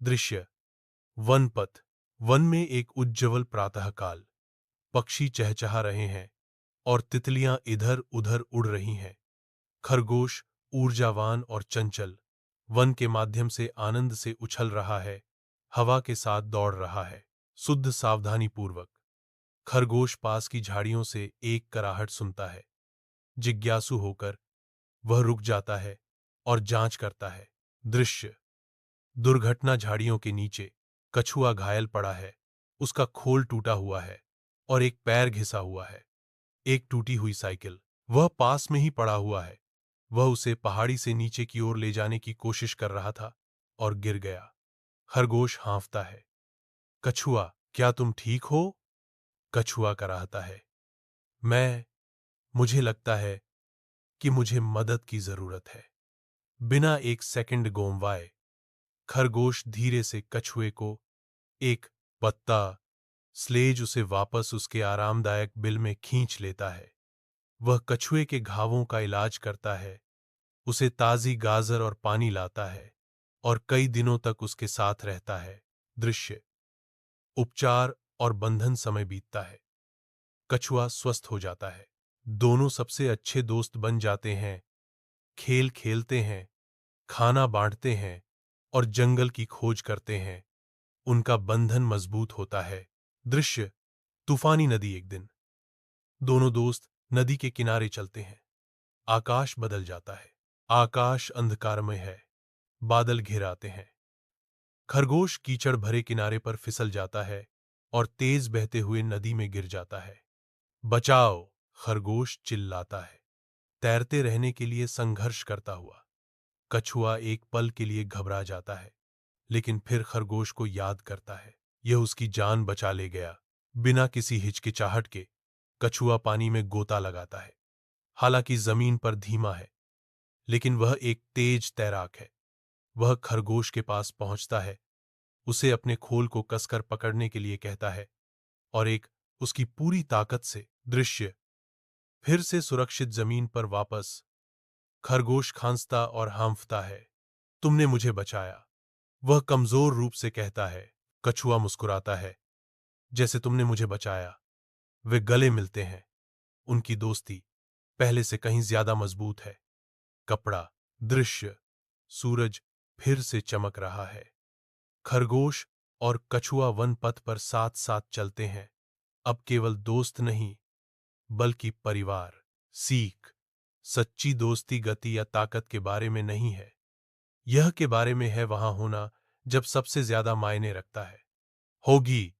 दृश्य वन पथ। वन में एक उज्ज्वल प्रातःकाल। पक्षी चहचहा रहे हैं और तितलियां इधर उधर उड़ रही हैं। खरगोश ऊर्जावान और चंचल वन के माध्यम से आनंद से उछल रहा है, हवा के साथ दौड़ रहा है। शुद्ध सावधानी पूर्वक खरगोश पास की झाड़ियों से एक कराहट सुनता है। जिज्ञासु होकर वह रुक जाता है और जांच करता है। दृश्य दुर्घटना। झाड़ियों के नीचे कछुआ घायल पड़ा है। उसका खोल टूटा हुआ है और एक पैर घिसा हुआ है। एक टूटी हुई साइकिल। वह पास में ही पड़ा हुआ है। वह उसे पहाड़ी से नीचे की ओर ले जाने की कोशिश कर रहा था और गिर गया। खरगोश हाँफता है। कछुआ, क्या तुम ठीक हो? कछुआ कराहता है। मुझे लगता है कि मुझे मदद की जरूरत है। बिना एक सेकंड गौंवाए खरगोश धीरे से कछुए को एक पत्ता स्लेज उसे वापस उसके आरामदायक बिल में खींच लेता है। वह कछुए के घावों का इलाज करता है, उसे ताजी गाजर और पानी लाता है और कई दिनों तक उसके साथ रहता है। दृश्य उपचार और बंधन। समय बीतता है। कछुआ स्वस्थ हो जाता है। दोनों सबसे अच्छे दोस्त बन जाते हैं। खेल खेलते हैं, खाना बांटते हैं और जंगल की खोज करते हैं। उनका बंधन मजबूत होता है। दृश्य तूफानी नदी। एक दिन दोनों दोस्त नदी के किनारे चलते हैं। आकाश बदल जाता है। आकाश अंधकारमय है। बादल घिर आते हैं। खरगोश कीचड़ भरे किनारे पर फिसल जाता है और तेज बहते हुए नदी में गिर जाता है। बचाओ! खरगोश चिल्लाता है, तैरते रहने के लिए संघर्ष करता हुआ। कछुआ एक पल के लिए घबरा जाता है, लेकिन फिर खरगोश को याद करता है। यह उसकी जान बचा ले गया। बिना किसी हिचकिचाहट के कछुआ पानी में गोता लगाता है। हालांकि जमीन पर धीमा है, लेकिन वह एक तेज तैराक है। वह खरगोश के पास पहुंचता है, उसे अपने खोल को कसकर पकड़ने के लिए कहता है और एक उसकी पूरी ताकत से। दृश्य फिर से सुरक्षित जमीन पर वापस। खरगोश खांसता और हांफता है। तुमने मुझे बचाया, वह कमजोर रूप से कहता है। कछुआ मुस्कुराता है, जैसे तुमने मुझे बचाया। वे गले मिलते हैं। उनकी दोस्ती पहले से कहीं ज्यादा मजबूत है। कपड़ा। दृश्य सूरज फिर से चमक रहा है। खरगोश और कछुआ वन पथ पर साथ साथ चलते हैं। अब केवल दोस्त नहीं, बल्कि परिवार। सीख। सच्ची दोस्ती गति या ताकत के बारे में नहीं है, यह के बारे में है वहां होना जब सबसे ज्यादा मायने रखता है। होगी